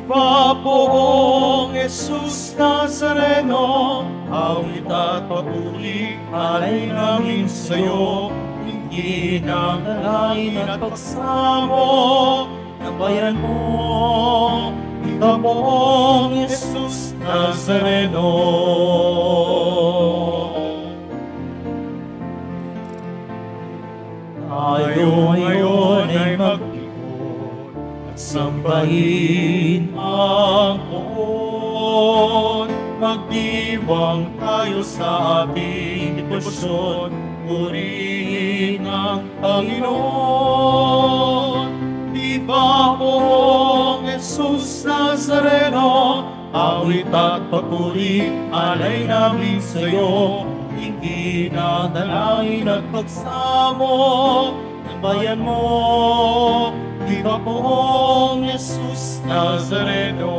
Iba poong Jesus Nazareno, awit at papuri alay namin sa'yo. Hindi ng dalain at pagsamo ng bayan mo. Iba poong Jesus Nazareno. Tayo ngayon ay maglikod at sambahin ang poon. Magdiwang tayo sa ating debosyon, purihin ang Panginoon. Viva poong Jesus Nazareno, awit at papuri alay namin sa'yo. Hindi na dalain at pagsamo ng bayan mo. Viva poong Jesus Nazareno.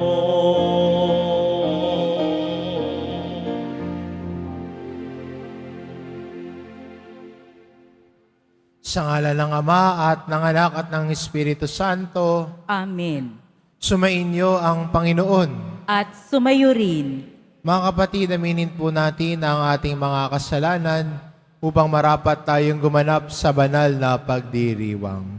Sa ngala ng Ama at ng Anak at ng Espiritu Santo, Amen. sumainyo ang Panginoon. At sumayo rin. Mga kapatid, aminin po natin ang ating mga kasalanan upang marapat tayong gumanap sa banal na pagdiriwang.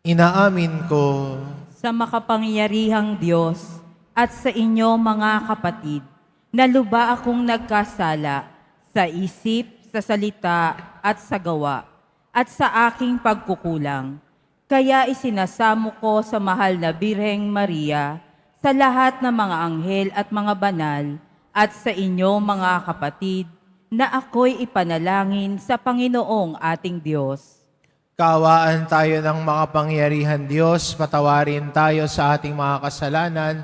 Inaamin ko Sa makapangyarihang Diyos at sa inyo mga kapatid, na luba akong nagkasala sa isip, sa salita at sa gawa, at sa aking pagkukulang. Kaya isinasamo ko sa mahal na Birheng Maria, sa lahat ng mga anghel at mga banal, at sa inyo mga kapatid, na ako'y ipanalangin sa Panginoong ating Diyos. kaawaan tayo ng makapangyarihan Diyos, patawarin tayo sa ating mga kasalanan,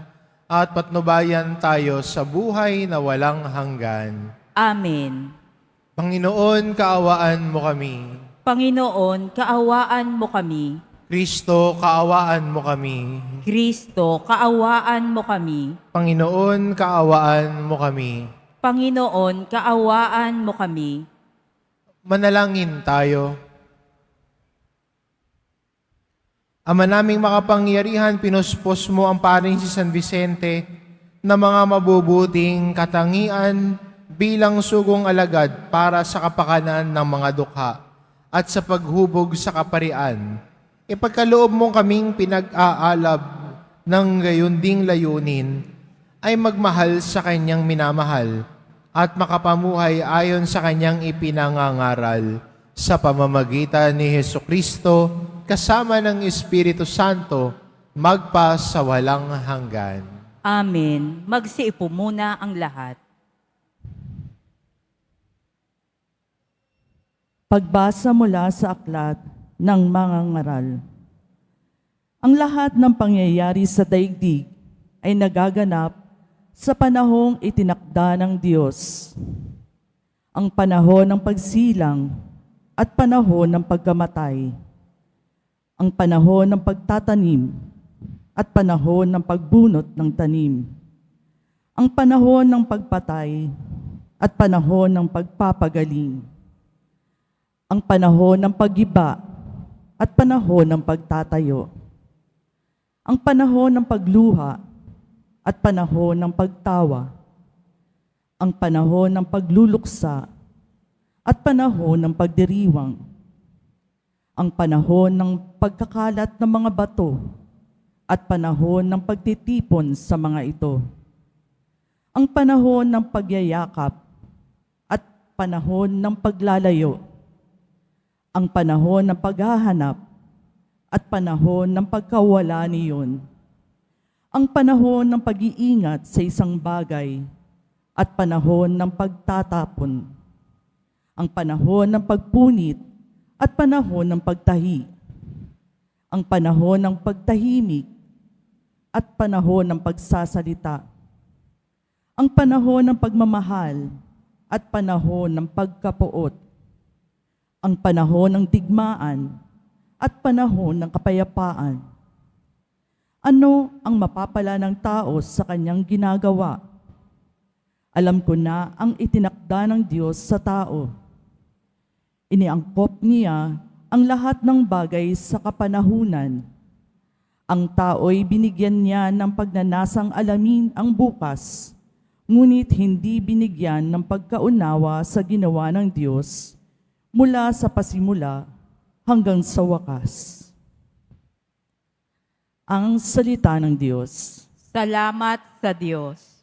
at patnubayan tayo sa buhay na walang hanggan. Amen. Panginoon, kaawaan mo kami. Panginoon, kaawaan mo kami. Kristo, kaawaan mo kami. Kristo, kaawaan mo kami. Panginoon, kaawaan mo kami. Panginoon, kaawaan mo kami. Manalangin tayo. Ama naming makapangyarihan, pinuspos mo ang paring si San Vicente na mga mabubuting katangian bilang sugong alagad para sa kapakanan ng mga dukha at sa paghubog sa kaparian. Ipagkaloob mong kaming pinag-aalab ng gayon ding layunin ay magmahal sa kanyang minamahal at makapamuhay ayon sa kanyang ipinangangaral sa pamamagitan ni Hesukristo kasama ng Espiritu Santo magpa sa walang hanggan. Amen. Magsiupo muna ang lahat. Pagbasa mula sa aklat ng mga ngaral. Ang lahat ng pangyayari sa daigdig ay nagaganap sa panahong itinakda ng Diyos. Ang panahon ng pagsilang at panahon ng pagkamatay. Ang panahon ng pagtatanim at panahon ng pagbunot ng tanim. Ang panahon ng pagpatay at panahon ng pagpapagaling. Ang panahon ng paggiba at panahon ng pagtatayo. Ang panahon ng pagluha at panahon ng pagtawa. Ang panahon ng pagluluksa at panahon ng pagdiriwang. Ang panahon ng pagkakalat ng mga bato at panahon ng pagtitipon sa mga ito. Ang panahon ng pagyayakap at panahon ng paglalayo. Ang panahon ng paghahanap at panahon ng pagkawala niyon. Ang panahon ng pag-iingat sa isang bagay at panahon ng pagtatapon. Ang panahon ng pagpunit at panahon ng pagtahi. Ang panahon ng pagtahimik at panahon ng pagsasalita. Ang panahon ng pagmamahal at panahon ng pagkapuot. Ang panahon ng digmaan at panahon ng kapayapaan. Ano ang mapapala ng tao sa kanyang ginagawa? Alam ko na ang itinakda ng Diyos sa tao. Iniangkop niya ang lahat ng bagay sa kapanahunan. Ang tao'y binigyan niya ng pagnanasang alamin ang bukas, ngunit hindi binigyan ng pagkaunawa sa ginawa ng Diyos mula sa pasimula hanggang sa wakas. Ang salita ng Diyos. Salamat sa Diyos.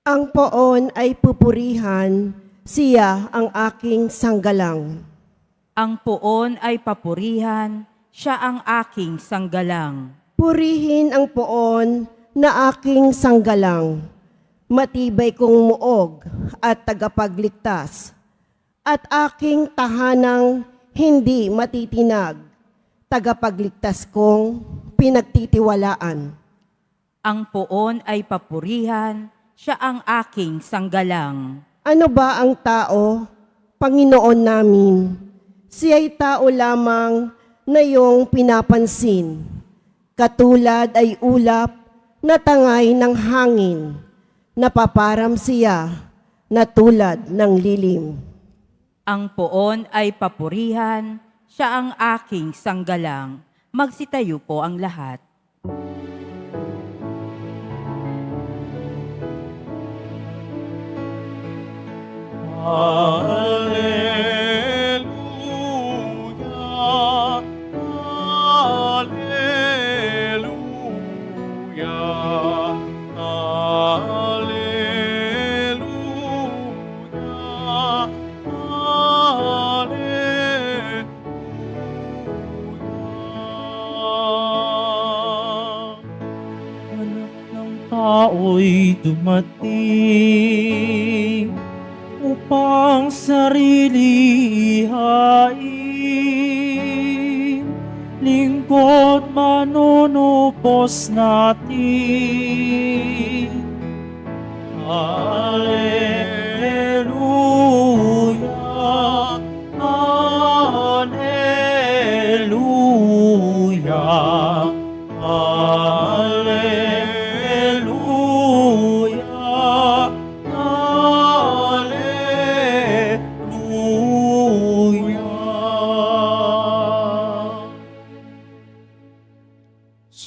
Ang poon ay pupurihan, siya ang aking sanggalang. Ang puon ay papurihan, siya ang aking sanggalang. Purihin ang poon na aking sanggalang. Matibay kong muog at tagapagligtas. At aking tahanang hindi matitinag. Tagapagligtas kong pinagtitiwalaan. Ang puon ay papurihan, siya ang aking sanggalang. Ano ba ang tao, Panginoon namin? Siya'y tao lamang na iyong pinapansin. Katulad ay ulap na tangay ng hangin. Napaparam siya na tulad ng lilim. Ang puon ay papurihan, siya ang aking sanggalang. Magsitayo po ang lahat. Alleluia, alleluia, alleluia, alleluia. Anak ng tao'y dumating upang sarili ihain, lingkod manunupos natin. Alleluia, alleluia, alleluia, alleluia.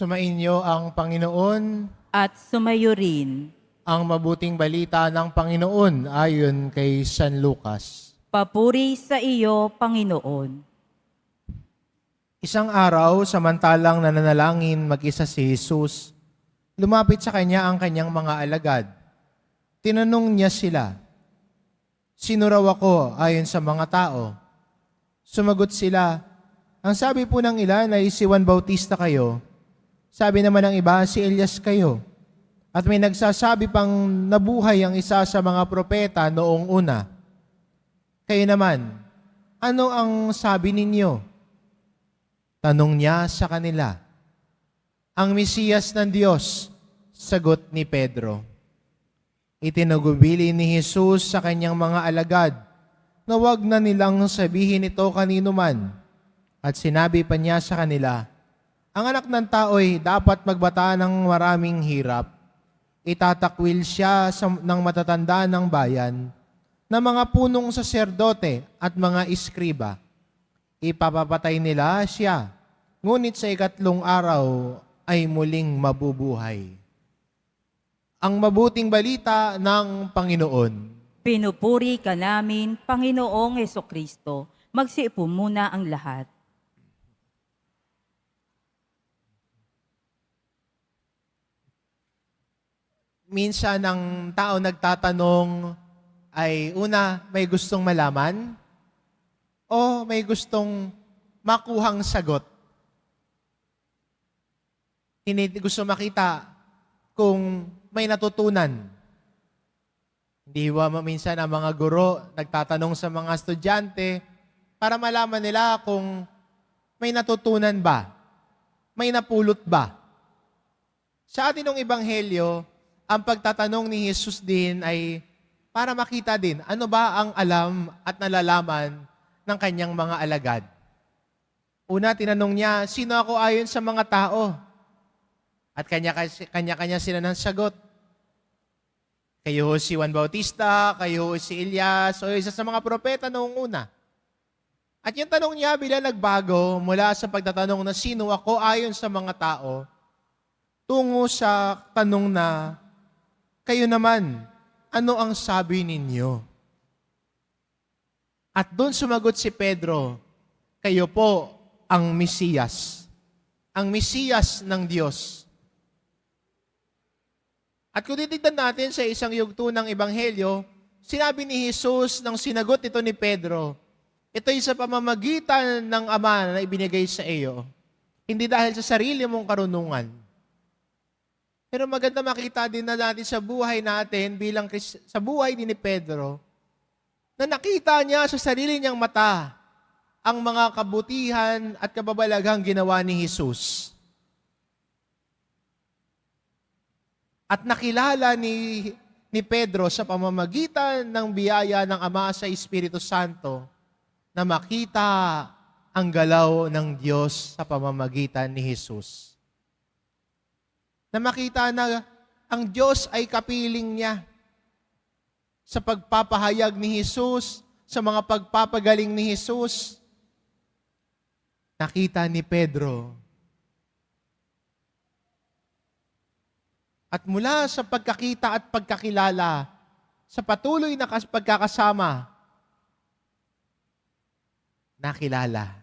Sumainyo ang Panginoon, At sumayo rin, ang mabuting balita ng Panginoon ayon kay San Lucas. papuri sa iyo, Panginoon. Isang araw, samantalang nananalangin mag-isa si Jesus, lumapit sa kanya ang kanyang mga alagad. Tinanong niya sila, "Sino raw ako ayon sa mga tao?" Sumagot sila, "Ang sabi po ng ilan ay si Juan Bautista kayo. Sabi naman ng iba, si Elias kayo. At may nagsasabi pang nabuhay ang isa sa mga propeta noong una. Kayo naman, ano ang sabi ninyo?" Tanong niya sa kanila. "Ang Mesiyas ng Diyos," sagot ni Pedro. Itinagubili ni Jesus sa kanyang mga alagad na huwag na nilang sabihin ito kanino man. At sinabi pa niya sa kanila, "Ang anak ng tao'y dapat magbata ng maraming hirap. Itatakwil siya ng matatanda ng bayan, na mga punong saserdote at mga iskriba. Ipapapatay nila siya, ngunit sa ikatlong araw ay muling mabubuhay." Ang mabuting balita ng Panginoon. Pinupuri ka namin, Panginoong Hesukristo. Magsiupo muna ang lahat. Minsan ang tao nagtatanong ay una, may gustong malaman o may gustong makuhang sagot. Gusto makita kung may natutunan. Hindi ba minsan ang mga guro nagtatanong sa mga estudyante para malaman nila kung may natutunan ba? May napulot ba? Sa atin ng Ebanghelyo, ang pagtatanong ni Jesus din ay para makita din ano ba ang alam at nalalaman ng kanyang mga alagad. Una, tinanong niya, "Sino ako ayon sa mga tao?" At kanya-kanya sila ng sagot. Kayo si Juan Bautista, kayo si Elias, o isa sa mga propeta noong una. At yung tanong niya bilang nagbago mula sa pagtatanong na sino ako ayon sa mga tao, tungo sa tanong na, kayo naman, ano ang sabi ninyo? At doon sumagot si Pedro, kayo po ang Mesiyas ng Diyos. At kung titignan natin sa isang yugto ng Ebanghelyo, sinabi ni Jesus nang sinagot ito ni Pedro, ito'y sa pamamagitan ng Ama na ibinigay sa iyo, hindi dahil sa sarili mong karunungan. Pero maganda makita din na natin sa buhay natin, sa buhay din ni Pedro, na nakita niya sa sarili niyang mata ang mga kabutihan at kababalaghang ginawa ni Jesus. At nakilala ni Pedro sa pamamagitan ng biyaya ng Ama sa Espiritu Santo na makita ang galaw ng Diyos sa pamamagitan ni Jesus. Na makita na ang Diyos ay kapiling niya sa pagpapahayag ni Jesus, sa mga pagpapagaling ni Jesus. Nakita ni Pedro. At mula sa pagkakita at pagkakilala, sa patuloy na pagkakasama, nakilala.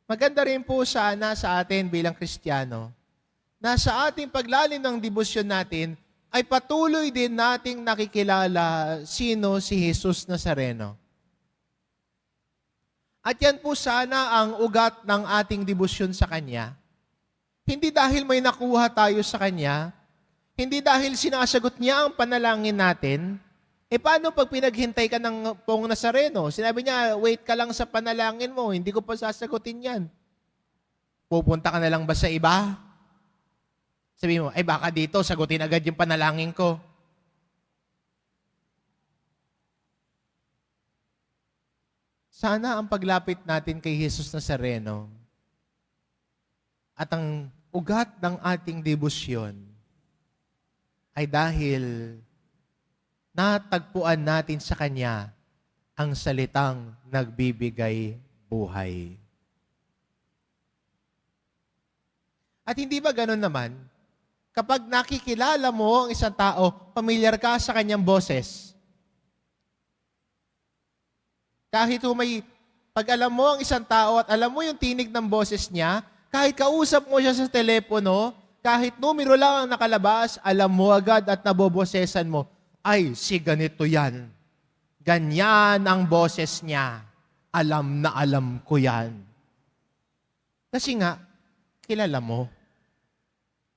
Maganda rin po sana sa atin bilang Kristiyano, na sa ating paglalim ng debosyon natin, ay patuloy din nating nakikilala sino si Jesus Nazareno. At yan po sana ang ugat ng ating debosyon sa Kanya. Hindi dahil may nakuha tayo sa Kanya, hindi dahil sinasagot niya ang panalangin natin, paano pag pinaghintay ka ng Pong Nazareno? Sinabi niya, wait ka lang sa panalangin mo, hindi ko pa sasagutin yan. Pupunta ka na lang ba sa iba? Sabi mo, baka dito, sagutin agad yung panalangin ko. Sana ang paglapit natin kay Jesus Nazareno at ang ugat ng ating debosyon ay dahil natagpuan natin sa Kanya ang salitang nagbibigay buhay. At hindi ba ganun naman? Kapag nakikilala mo ang isang tao, pamilyar ka sa kanyang boses. Kahit pag alam mo ang isang tao at alam mo yung tinig ng boses niya, kahit kausap mo siya sa telepono, kahit numero lang ang nakalabas, alam mo agad at nabobosesan mo, ay, si ganito yan. Ganyan ang boses niya. Alam na alam ko yan. Kasi nga, kilala mo.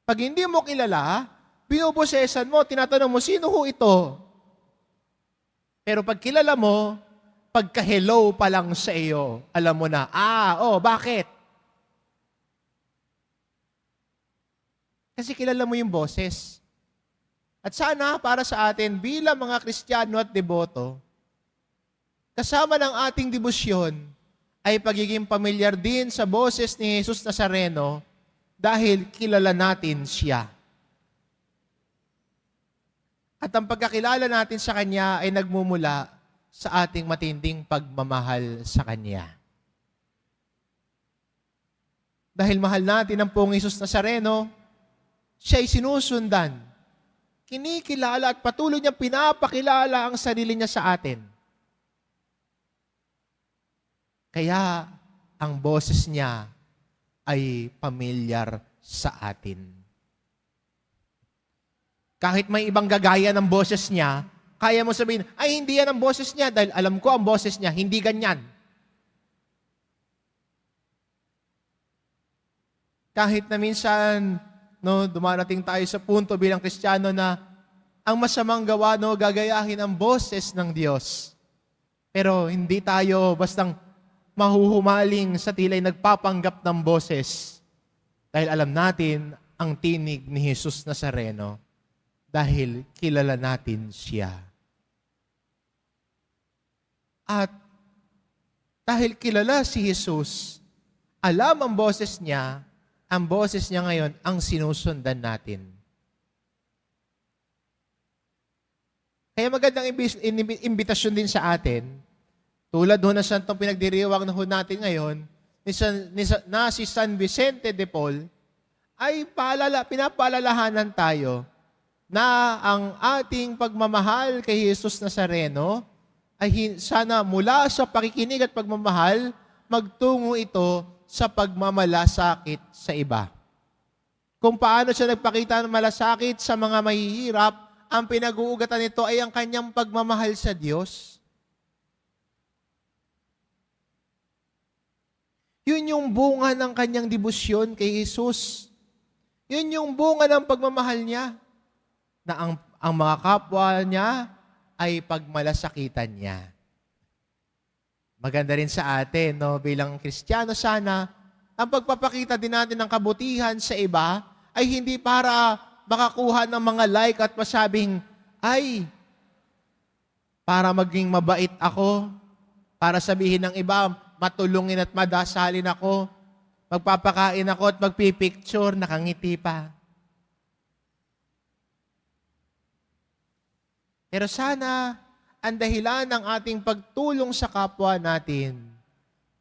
Pag hindi mo kilala, binobosesan mo, tinatanong mo, sino ho ito? Pero pag kilala mo, pagka-hello pa lang sa iyo, alam mo na, bakit? Kasi kilala mo yung boses. At sana para sa atin bilang mga Kristiyano at deboto, kasama ng ating debosyon ay pagiging pamilyar din sa boses ni Jesus Nazareno dahil kilala natin siya. At ang pagkakilala natin sa Kanya ay nagmumula sa ating matinding pagmamahal sa Kanya. Dahil mahal natin ang Pong Jesus Nazareno, siya ay sinusundan, kinikilala at patuloy niyang pinapakilala ang sarili niya sa atin. Kaya ang boses niya ay pamilyar sa atin. Kahit may ibang gagaya ng boses niya, kaya mo sabihin, ay hindi yan ang boses niya dahil alam ko ang boses niya, hindi ganyan. Kahit na minsan, dumarating tayo sa punto bilang Kristiyano na ang masamang gawa, gagayahin ang boses ng Diyos. Pero hindi tayo bastang mahuhumaling sa tila'y nagpapanggap ng boses dahil alam natin ang tinig ni Jesus Nazareno dahil kilala natin siya. At dahil kilala si Jesus, alam ang boses niya, ang boses niya ngayon ang sinusundan natin. Kaya magandang imbitasyon din sa atin, tulad ho na siyang pinagdiriwang na ho natin ngayon, na si San Vicente de Paul, ay pinapaalalahanan tayo na ang ating pagmamahal kay Jesus Nazareno ay sana mula sa pakikinig at pagmamahal, magtungo ito sa pagmamalasakit sa iba. Kung paano siya nagpakita ng malasakit sa mga mahihirap, ang pinag-uugatan nito ay ang kanyang pagmamahal sa Diyos. Yun yung bunga ng kanyang debosyon kay Jesus. Yun yung bunga ng pagmamahal niya, na ang mga kapwa niya ay pagmalasakitan niya. Maganda rin sa atin, no? Bilang Kristiyano sana, ang pagpapakita din natin ng kabutihan sa iba ay hindi para makakuha ng mga like at masabing, ay, para maging mabait ako, para sabihin ng iba, matulungin at madasalin ako, magpapakain ako at magpipicture, nakangiti pa. Pero sana, ang dahilan ng ating pagtulong sa kapwa natin,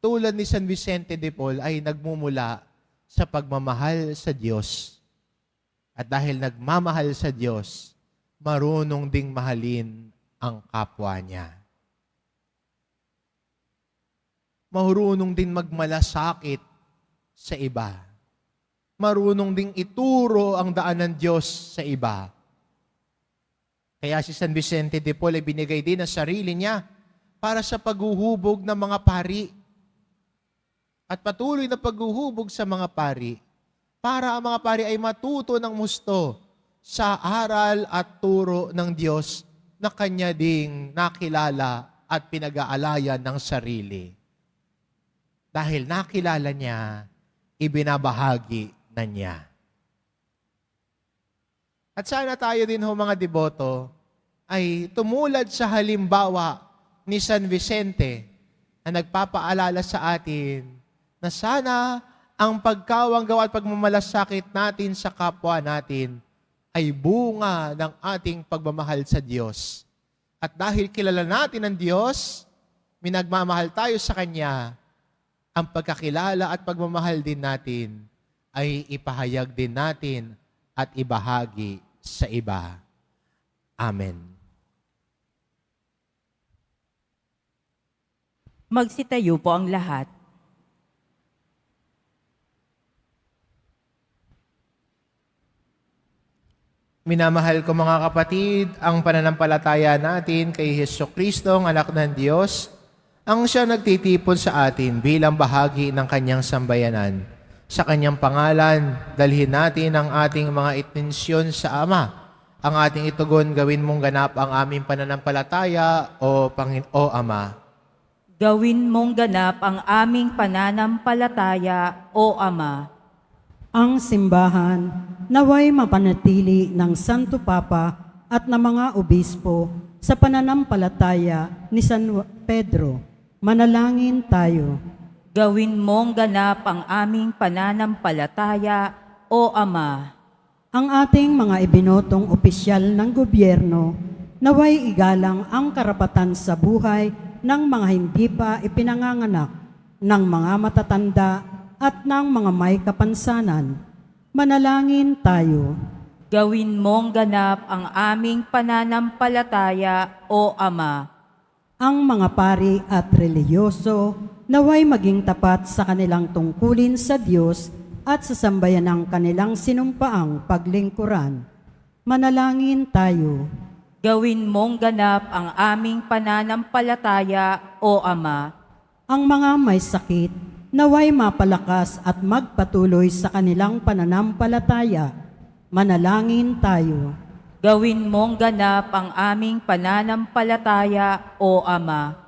tulad ni San Vicente de Paul, ay nagmumula sa pagmamahal sa Diyos. At dahil nagmamahal sa Diyos, marunong ding mahalin ang kapwa niya. Marunong din magmalasakit sa iba. Marunong ding ituro ang daan ng Diyos sa iba. Kaya si San Vicente de Paul ay binigay din ang sarili niya para sa paghuhubog ng mga pari. At patuloy na paghuhubog sa mga pari para ang mga pari ay matuto ng husto sa aral at turo ng Diyos na kanya ding nakilala at pinag-aalayan ng sarili. Dahil nakilala niya, ibinabahagi na niya. At sana tayo din ho mga deboto ay tumulad sa halimbawa ni San Vicente na nagpapaalala sa atin na sana ang pagkawanggaw at pagmamalasakit natin sa kapwa natin ay bunga ng ating pagmamahal sa Diyos. At dahil kilala natin ang Diyos, minagmamahal tayo sa Kanya, ang pagkakilala at pagmamahal din natin ay ipahayag din natin at ibahagi sa iba. Amen. Magsitayo po ang lahat. Minamahal ko mga kapatid, ang pananampalataya natin kay Jesucristo, ang anak ng Diyos, ang siya nagtitipon sa atin bilang bahagi ng kanyang sambayanan. Sa kanyang pangalan, dalhin natin ang ating mga intensyon sa Ama. Ang ating itugon, gawin mong ganap ang aming pananampalataya, o Ama. Gawin mong ganap ang aming pananampalataya, O Ama. Ang simbahan naway mapanatili ng Santo Papa at ng mga obispo sa pananampalataya ni San Pedro. Manalangin tayo. Gawin mong ganap ang aming pananampalataya, O Ama. Ang ating mga ibinotong opisyal ng gobyerno naway igalang ang karapatan sa buhay ng mga hindi pa ipinanganganak, ng mga matatanda at ng mga may kapansanan. Manalangin tayo. Gawin mong ganap ang aming pananampalataya, O Ama. Ang mga pari at relihiyoso naway maging tapat sa kanilang tungkulin sa Diyos at sa sambayan ng kanilang sinumpaang paglingkuran. Manalangin tayo. Gawin mong ganap ang aming pananampalataya, O Ama. Ang mga may sakit naway mapalakas at magpatuloy sa kanilang pananampalataya. Manalangin tayo. Gawin mong ganap ang aming pananampalataya, O Ama.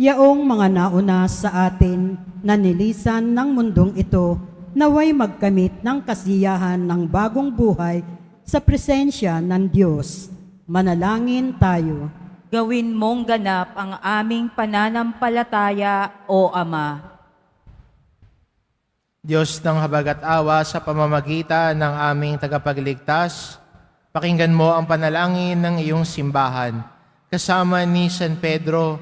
Yaong mga nauna sa atin na nilisan ng mundong ito, naway magkamit ng kasiyahan ng bagong buhay sa presensya ng Diyos. Manalangin tayo. Gawin mong ganap ang aming pananampalataya, O Ama. Diyos ng habag at awa, sa pamamagitan ng aming tagapagligtas, pakinggan mo ang panalangin ng iyong simbahan. Kasama ni San Pedro,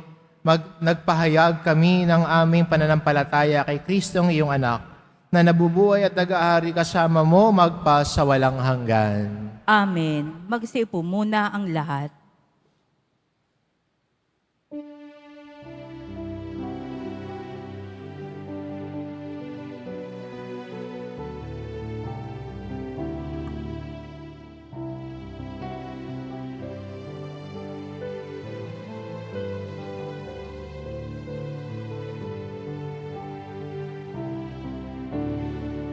nagpahayag kami ng aming pananampalataya kay Kristong iyong anak, na nabubuhay at nag-aari kasama mo magpa sa walang hanggan. Amen. Magsiupo muna ang lahat.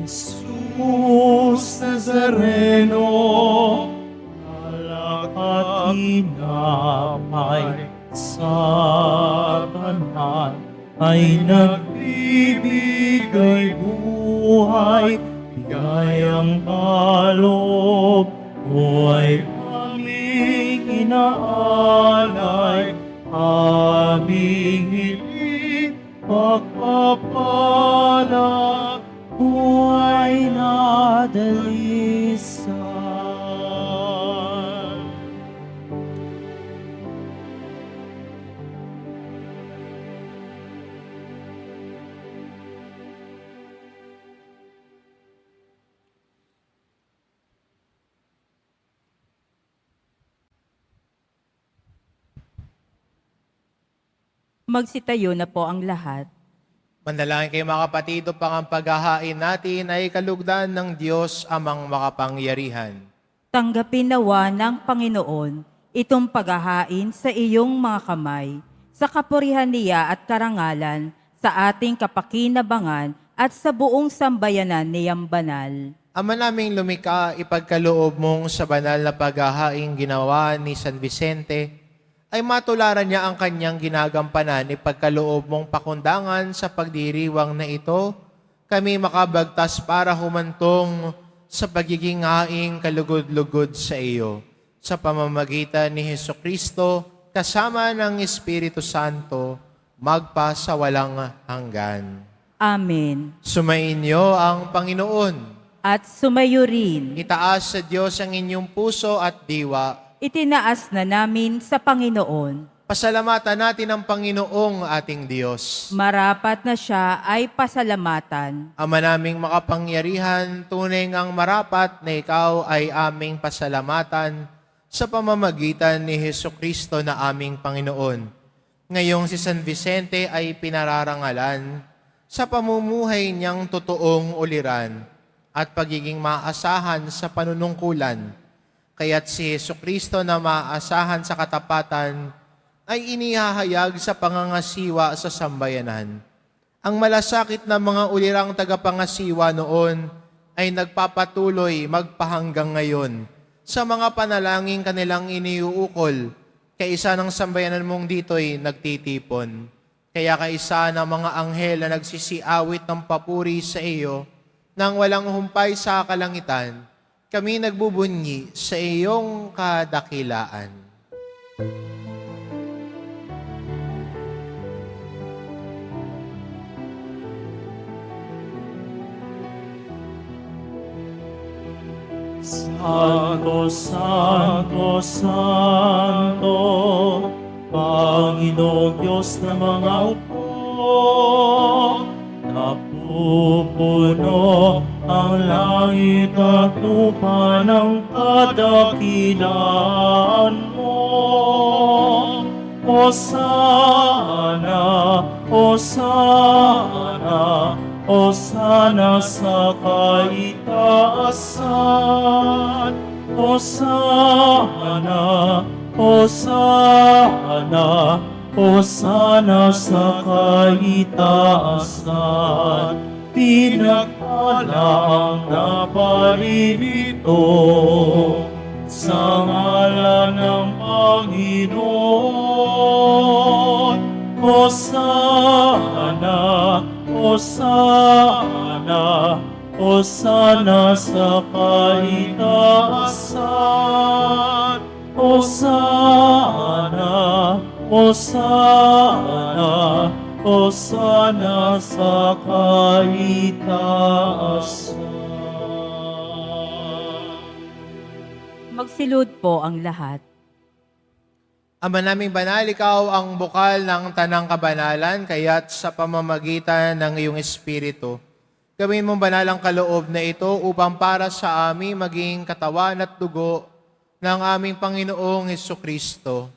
Jesus Nazareno, alak at inapay sa tanan, ay nagbibigay buhay, bigayang kaloob, buhay aming inaalay, aming hiling pagpapalag, buhay na dalisan. Magsitayo na po ang lahat. Manalangin kayo mga kapatid, upang ang paghahain natin ay kalugdan ng Diyos amang makapangyarihan. Tanggapin nawa ng Panginoon itong paghahain sa iyong mga kamay, sa kapurihan niya at karangalan, sa ating kapakinabangan at sa buong sambayanan niyang banal. Ama naming lumikha, ipagkaloob mong sa banal na paghahain ginawa ni San Vicente, ay matularan niya ang kanyang ginagampanan, ipagkaloob mong pakundangan sa pagdiriwang na ito, kami makabagtas para humantong sa pagiging haing kalugod-lugod sa iyo. Sa pamamagitan ni Hesukristo, kasama ng Espiritu Santo, magpa sa walang hanggan. Amen. Sumainyo ang Panginoon. At sumayo rin, Itaas sa Diyos ang inyong puso at diwa. itinaas na namin sa Panginoon. Pasalamatan natin ang Panginoong ating Diyos. Marapat na siya ay pasalamatan. Ama naming makapangyarihan, tunay ang marapat na ikaw ay aming pasalamatan sa pamamagitan ni Hesukristo na aming Panginoon. Ngayong si San Vicente ay pinararangalan sa pamumuhay niyang totoong uliran at pagiging maasahan sa panunungkulan. Kaya't si Hesukristo na maasahan sa katapatan ay inihahayag sa pangangasiwa sa sambayanan. Ang malasakit na mga ulirang tagapangasiwa noon ay nagpapatuloy magpahanggang ngayon sa mga panalangin kanilang iniuukol, kaisa ng sambayanan mong dito'y nagtitipon. Kaya kaisa ng mga anghel na nagsisiawit ng papuri sa iyo nang walang humpay sa kalangitan, kami nagbubunyi sa iyong kadakilaan. Santo, Santo, Santo, Panginoong Diyos ng mga upo, napupuno ang langit at lupa ng kadakilaan mo. Hosana, Hosana, Hosana sa kaitaasan. Hosana, Hosana, Hosana sa kaitaasan. Pinagpala ang naparirito sa ngalan ng Panginoon. Hosana, Hosana, Hosana sa kaitaasan. Hosana, Hosana, Hosana sa kaitaasan. Magsilud po ang lahat. Ama naming banal, ikaw ang bukal ng tanang kabanalan, kaya't sa pamamagitan ng iyong Espiritu, gawin mong banal ang kaloob na ito upang para sa amin maging katawan at dugo ng aming Panginoong Hesukristo.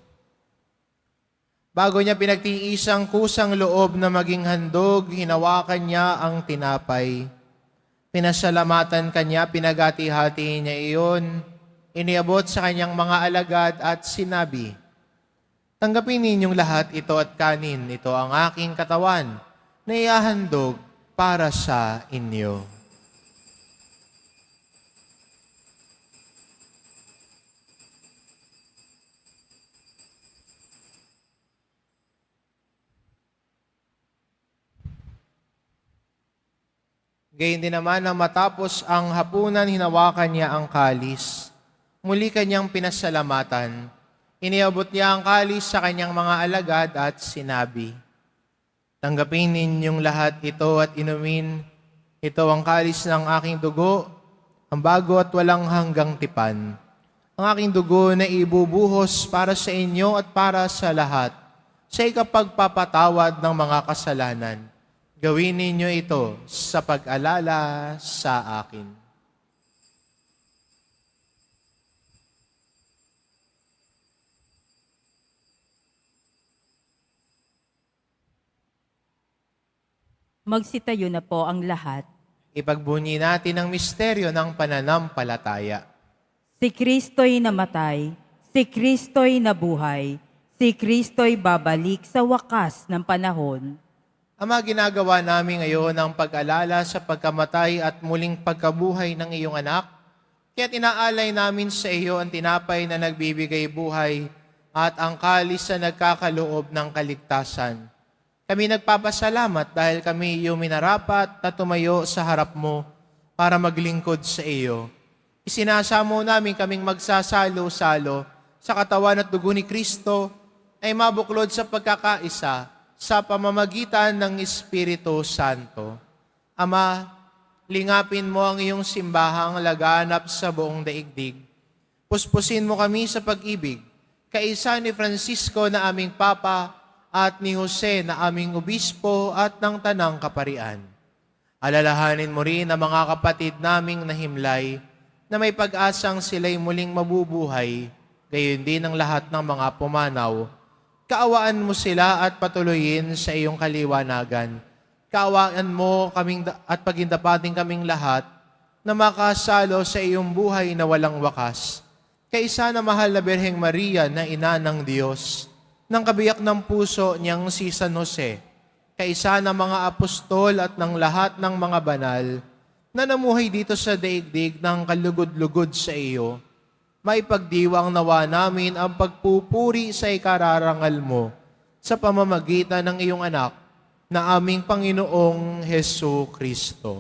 Bago niya pinagtiisang kusang loob na maging handog, hinawakan niya ang tinapay. Pinasalamatan kanya, pinagati-hati niya iyon, iniabot sa kanyang mga alagad at sinabi, "Tanggapin ninyong lahat ito at kanin, ito ang aking katawan na ihahandog para sa inyo." Gayun din naman nang matapos ang hapunan, hinawakan niya ang kalis. Muli kanyang pinasalamatan. Iniabot niya ang kalis sa kanyang mga alagad at sinabi, "Tanggapin ninyong lahat ito at inumin. Ito ang kalis ng aking dugo, ang bago at walang hanggang tipan. Ang aking dugo na ibubuhos para sa inyo at para sa lahat, sa ikapagpapatawad ng mga kasalanan. Gawin ninyo ito sa pag-alala sa akin." Magsitayo na po ang lahat. Ipagbunyi natin ang misteryo ng pananampalataya. Si Kristo'y namatay, si Kristo'y nabuhay, si Kristo'y babalik sa wakas ng panahon. Ama, ginagawa namin ngayon ang pag-alala sa pagkamatay at muling pagkabuhay ng iyong anak, kaya't inaalay namin sa iyo ang tinapay na nagbibigay buhay at ang kalis na nagkakaloob ng kaligtasan. Kami nagpapasalamat dahil kami iyong minarapat na tumayo sa harap mo para maglingkod sa iyo. Isinasamo namin kaming magsasalo-salo sa katawan at dugo ni Kristo ay mabuklod sa pagkakaisa sa pamamagitan ng Espiritu Santo. Ama, lingapin mo ang iyong simbahang laganap sa buong daigdig. Puspusin mo kami sa pag-ibig, kaisa ni Francisco na aming Papa at ni Jose na aming Obispo at ng Tanang Kaparian. Alalahanin mo rin ang mga kapatid naming nahimlay na may pag-asang sila'y muling mabubuhay, gayon din ang lahat ng mga pumanaw. Kaawaan mo sila at patuloyin sa iyong kaliwanagan. Kaawaan mo kaming at pagindapating kaming lahat na makasalo sa iyong buhay na walang wakas. Kaisa na mahal na Birheng Maria na ina ng Diyos, ng kabiyak ng puso niyang si San Jose, kaisa ng mga apostol at ng lahat ng mga banal na namuhay dito sa daigdig ng kalugod-lugod sa iyo, maipagdiwang nawa namin ang pagpupuri sa ikararangal mo sa pamamagitan ng iyong anak na aming Panginoong Hesu Kristo.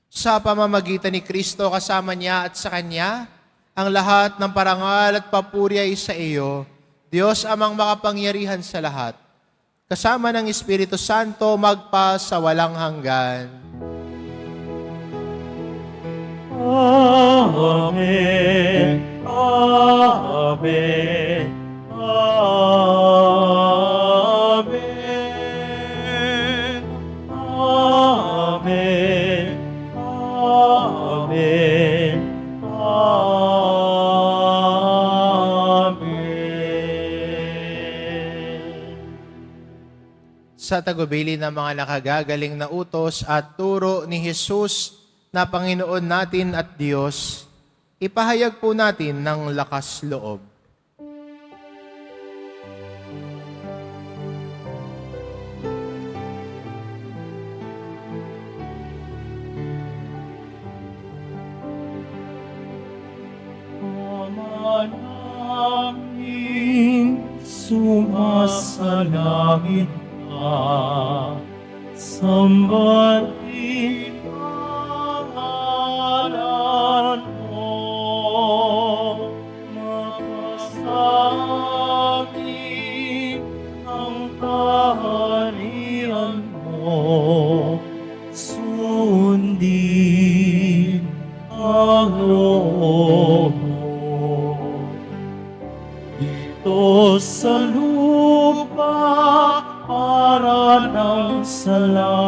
Sa pamamagitan ni Kristo, kasama niya at sa Kanya, ang lahat ng parangal at papuri ay sa iyo, Diyos amang makapangyarihan sa lahat, kasama ng Espiritu Santo magpa sa walang hanggan. Amen. Amen. Amen. Amen. Amen. Amen. Sa tagubilin ng mga nakagagaling na utos at turo ni Jesus na Panginoon natin at Diyos, ipahayag po natin ng lakas loob. Ama namin, sumasalangit ka, sambahin ang ngalan mo, mapasamin kaharian mo, sundin ang loob mo. Dito sa lupa para ng sa langit.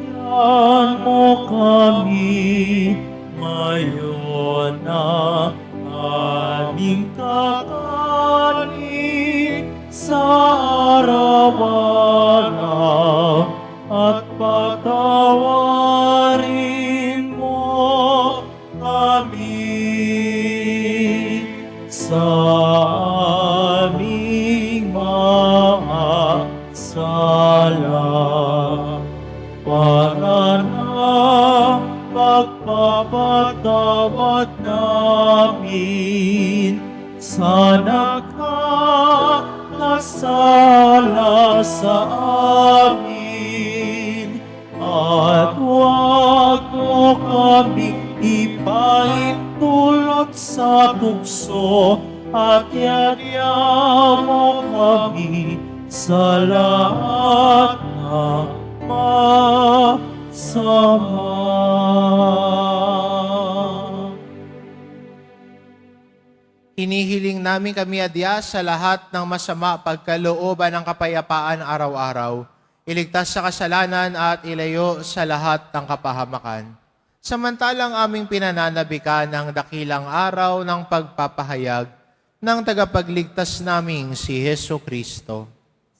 Bigyan mo kami ngayon na aming kakanin sa araw-araw at patawarin mo kami sa aming mga sala para na pagpapatawad namin sa nakakasala sa amin. At huwag mo kami ipaintulot sa tukso at yadya mo kami sa lahat ng masama. Hinihiling namin kami adya sa lahat ng masama pagkalooban ng kapayapaan araw-araw, iligtas sa kasalanan at ilayo sa lahat ng kapahamakan. Samantalang aming pinananabikan ang dakilang araw ng pagpapahayag ng tagapagligtas naming si Hesu Kristo.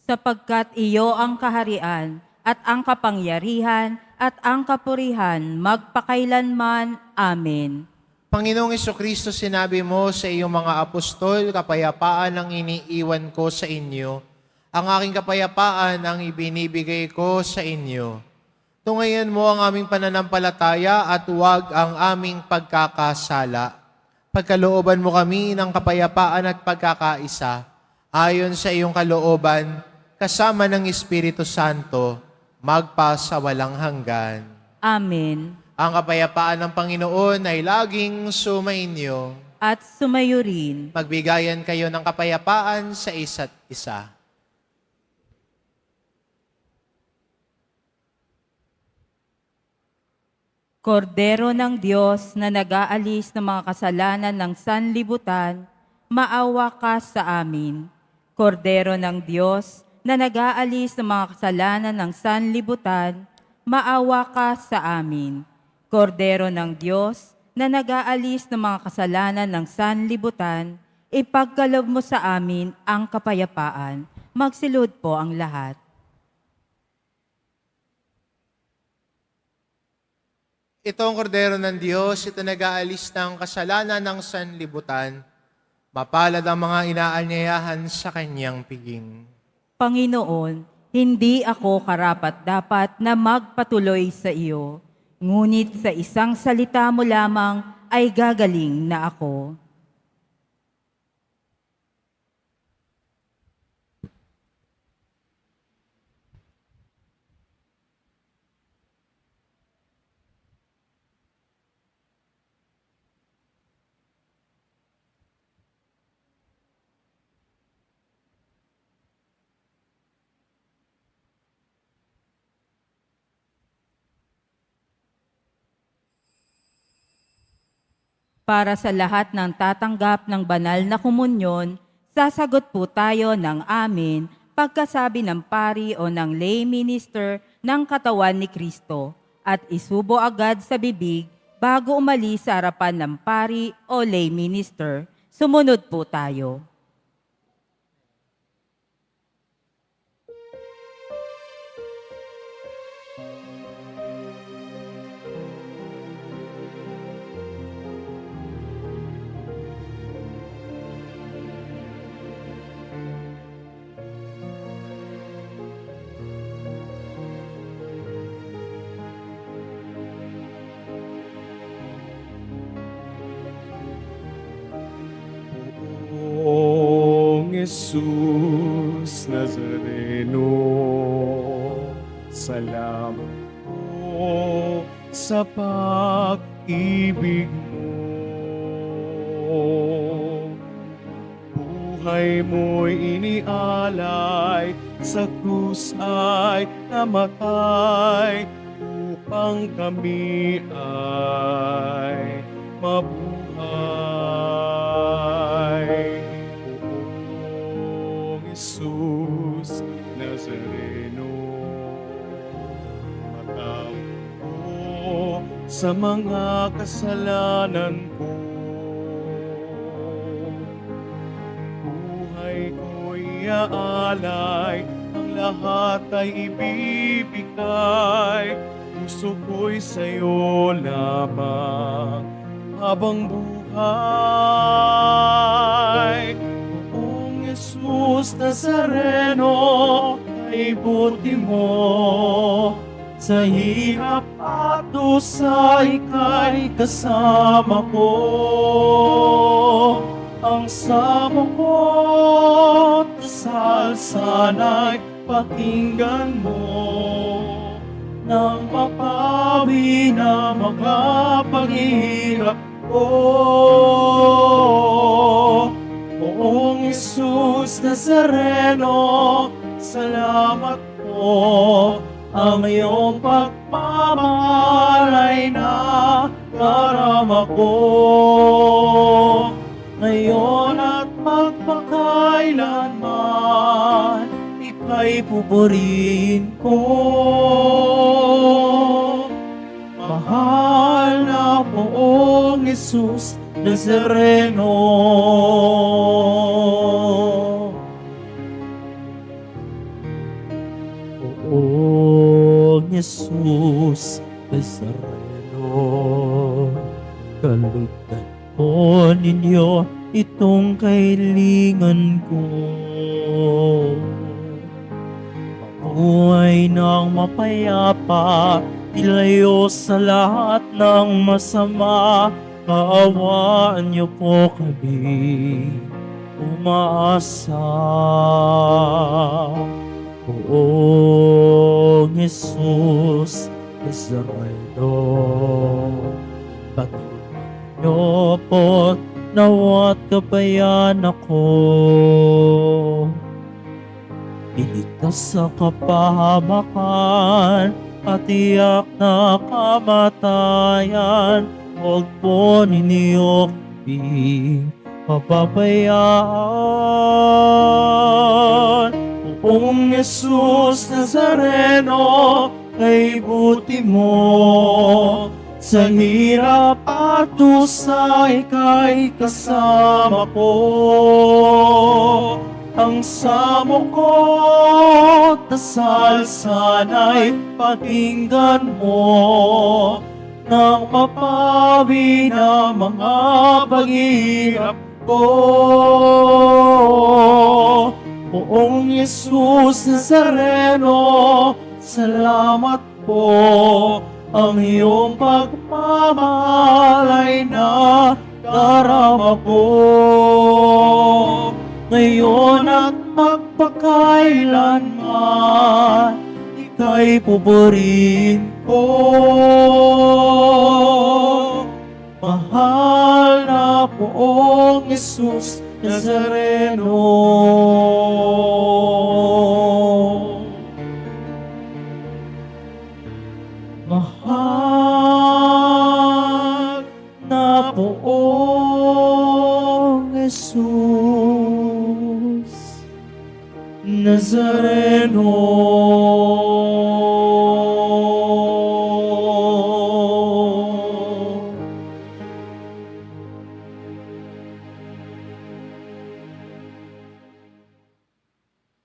Sapagkat iyo ang kaharian at ang kapangyarihan at ang kapurihan magpakailanman. Amen. Panginoong Kristo, sinabi mo sa iyong mga apostol, kapayapaan ang iniiwan ko sa inyo. Ang aking kapayapaan ang ibinibigay ko sa inyo. Tungayan mo ang aming pananampalataya at huwag ang aming pagkakasala. Pagkalooban mo kami ng kapayapaan at pagkakaisa, ayon sa iyong kalooban, kasama ng Espiritu Santo, magpasawalang hanggan. Amen. Ang kapayapaan ng Panginoon ay laging sumainyo. At sumayo rin. Magbigayan kayo ng kapayapaan sa isa't isa. Kordero ng Diyos na nag-aalis ng mga kasalanan ng sanlibutan, maawa ka sa amin. Kordero ng Diyos na nag-aalis ng mga kasalanan ng sanlibutan, maawa ka sa amin. Kordero ng Diyos na nag-aalis ng mga kasalanan ng sanlibutan, ipagkaloob mo sa amin ang kapayapaan. Magsilod po ang lahat. Ito ang kordero ng Diyos, ito nag-aalis ng kasalanan ng sanlibutan. Mapalad ang mga inaanyayahan sa kanyang piging. Panginoon, hindi ako karapat-dapat na magpatuloy sa iyo, ngunit sa isang salita mo lamang ay gagaling na ako. Para sa lahat ng tatanggap ng banal na komunyon, sasagot po tayo ng amin pagkasabi ng pari o ng lay minister ng katawan ni Kristo at isubo agad sa bibig bago umalis sa harapan ng pari o lay minister. Sumunod po tayo. Poong Jesus Nazareno, salamat po sa pag-ibig mo. buhay mo'y inialay, sa krus ay namatay, upang kami ay mabuhay. Poong Jesus Nazareno, matampo sa mga kasalanan ko. Buhay ko'y iaalay, ang lahat ay ibibigay. Puso ko'y sa'yo lamang habang buhay. Poong Jesus Nazareno, ay buti mo. Sa hirap at dusa, ika'y kasama ko. Ang samo ko't dasal sana'y pakinggan mo, nang mapawi na mga paghihirap ko. Poong Jesus Nazareno, salamat po. Ang iyong pagmamahal ay nadarama ko. Ngayon at magpakailanman, ika'y pupurihin ko. Mahal na Poong Jesus Nazareno. Poong Jesus Nazareno, kalugdan po ninyo itong kailingan ko. Mabuhay ng mapayapa, ilayo sa lahat ng masama. Kaawaan niyo po kami umaasa. Poong Jesus Nazareno, patuloy niyo po nawat kabayan ako. Iligtas sa kapahamakan at tiyak na kamatayan. Huwag po ninyo kami papabayaan. Poong Jesus Nazareno, ay buti mo. Sa hirap at dusa, ika'y kasama ko. Ang samo ko't dasal sana'y pakinggan mo, nang mapawi na mga paghihirap ko. Poong Jesus Nazareno, salamat po. Ang iyong pagmamahal ay nadarama ko. Ngayon at magpakailanman, ika'y pupurihin ko. Mahal na Poong Jesus Nazareno. Mahal na Poong Jesus Nazareno.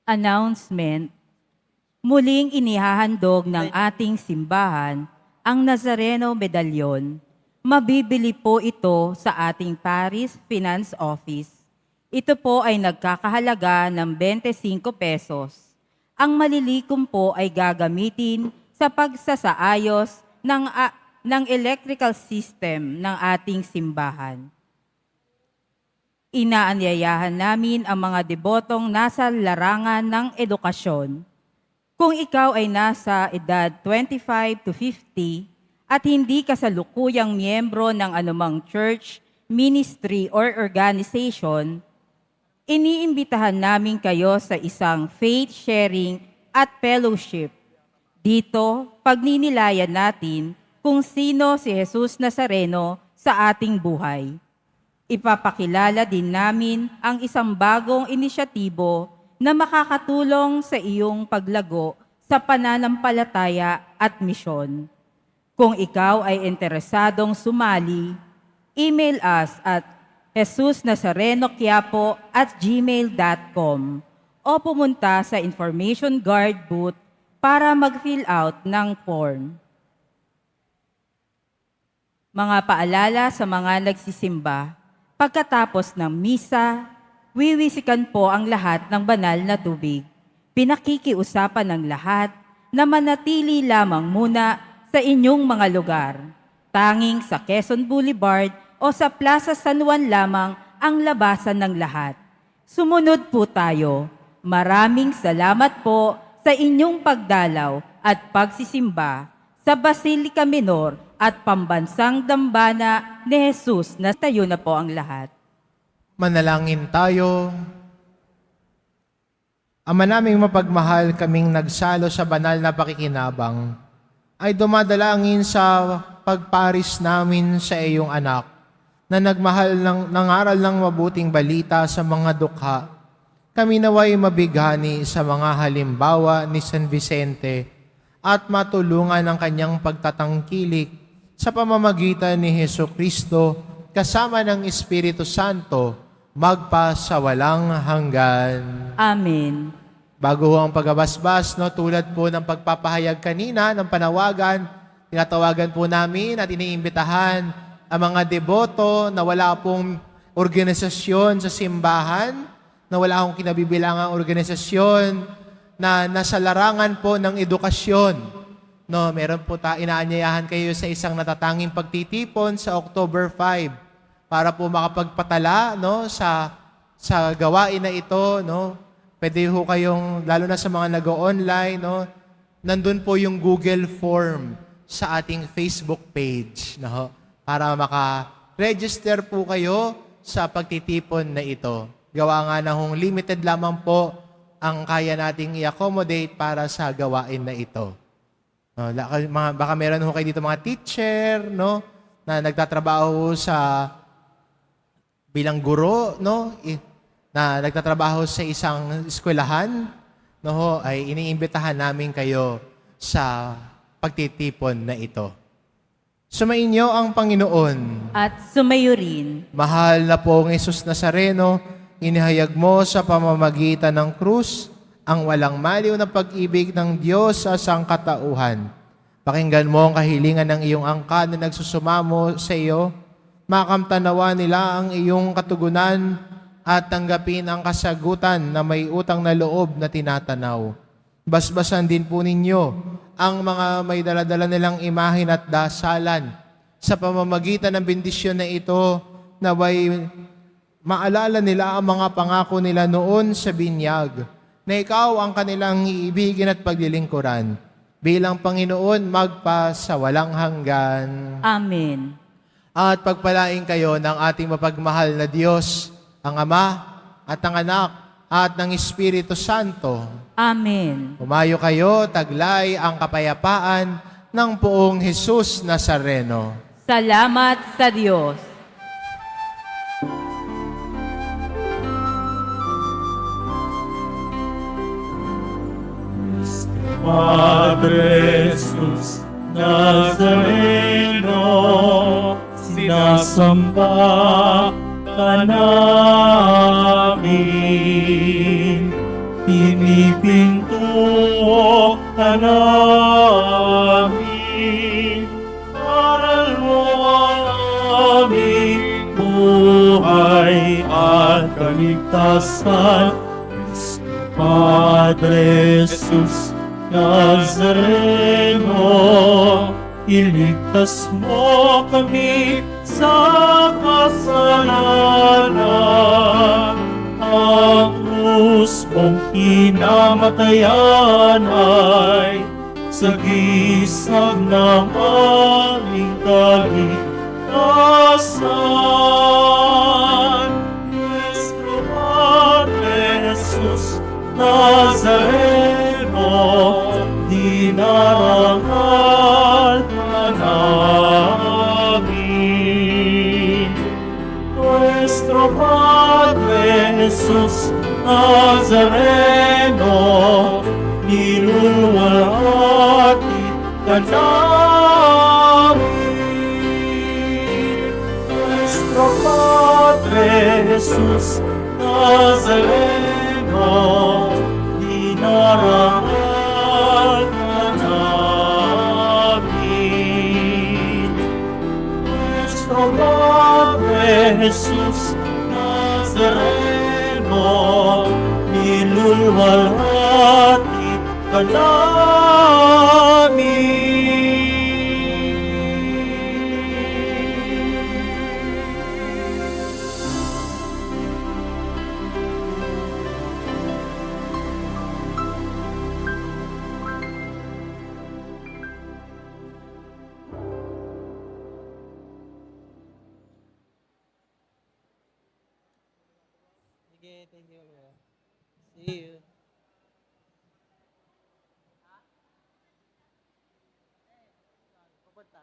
Announcement. Muling inihahandog ng ating simbahan ang Nazareno Medalyon. Mabibili po ito sa ating Paris Finance Office. Ito po ay nagkakahalaga ng 25 pesos. Ang malilikom po ay gagamitin sa pagsasaayos ng electrical system ng ating simbahan. Inaanyayahan namin ang mga debotong nasa larangan ng edukasyon. Kung ikaw ay nasa edad 25 to 50 at hindi kasalukuyang miyembro ng anumang church, ministry, or organization, iniimbitahan namin kayo sa isang faith sharing at fellowship. Dito, pagninilayan natin kung sino si Jesus Nazareno sa ating buhay. Ipapakilala din namin ang isang bagong inisyatibo na makakatulong sa iyong paglago sa pananampalataya at misyon. Kung ikaw ay interesadong sumali, email us at jesusnazarenoquiapo@gmail.com o pumunta sa information guard booth para mag-fill out ng form. Mga paalala sa mga nagsisimba, pagkatapos ng misa, wiwisikan po ang lahat ng banal na tubig. Pinakikiusapan ng lahat na manatili lamang muna sa inyong mga lugar. Tanging sa Quezon Boulevard o sa Plaza San Juan lamang ang labasan ng lahat. Sumunod po tayo. Maraming salamat po sa inyong pagdalaw at pagsisimba sa Basilica Minor at Pambansang Dambana ni Jesus na tayo na po ang lahat. Manalangin tayo. Ama naming mapagmahal, kaming nagsalo sa banal na pakikinabang, ay dumadalangin sa pagparis namin sa iyong anak, na nagmahal ng nangaral ng mabuting balita sa mga dukha. Kami naway mabighani sa mga halimbawa ni San Vicente at matulungan ang kanyang pagtatangkilik sa pamamagitan ni Hesukristo kasama ng Espiritu Santo magpa sa walang hanggan. Amen. Bago ang pagabasbas, no, tulad po ng pagpapahayag kanina ng panawagan, tinatawagan po namin at iniimbitahan ang mga deboto na wala pong organisasyon sa simbahan, na wala akong kinabibilangang organisasyon, na nasa larangan po ng edukasyon. No, meron po inaanyayahan kayo sa isang natatanging pagtitipon sa October 5 para po makapagpatala, no, sa gawain na ito, no. Pwede ho kayong, lalo na sa mga nag-online, no, nandun po yung Google form sa ating Facebook page, no, para maka-register po kayo sa pagtitipon na ito. Gawa nga na hong limited lamang po ang kaya nating i-accommodate para sa gawain na ito. No, baka meron ho kayo dito mga teacher, no, na nagtatrabaho sa bilang guro, no, na nagtatrabaho sa isang eskwelahan, no, ay iniimbitahan namin kayo sa pagtitipon na ito. Sumainyo ang Panginoon. At sumayo rin. Mahal na pong Jesus Nazareno, inihayag mo sa pamamagitan ng krus ang walang maliw na pag-ibig ng Diyos sa sangkatauhan. Pakinggan mo ang kahilingan ng iyong angkan na nagsusumamo sa iyo. Makamtanawa nila ang iyong katugunan at tanggapin ang kasagutan na may utang na loob na tinatanaw. Basbasan din po ninyo ang mga may daladala nilang imahin at dasalan sa pamamagitan ng bendisyon na ito, naway maalala nila ang mga pangako nila noon sa binyag, na ikaw ang kanilang iibigin at paglilingkuran bilang Panginoon magpa sa walang hanggan. Amen. At pagpalain kayo ng ating mapagmahal na Diyos, ang Ama at ang Anak at ng Espiritu Santo. Amen. Umayo kayo, taglay ang kapayapaan ng poong Jesus Nazareno. Salamat sa Diyos. Padre Jesus Nazareno, sinasamba ka namin, pinipinto ka namin, aral mo ang aming buhay at kaligtasan. Padre Jesus Nazareno, iligtas mo kami sa kasalanan. Ang krus mong kinamatayan ay sagisag ng aming kaligtasan. Nuestro Jesus Nazareno, niluluwalhati ka namin. Nuestro Padre Jesus Nazareno, dinarangal ka namin. Nuestro Padre Jesus Nazareno, niluluwalhati ka namin. Sige, thank you. See you. Pupunta.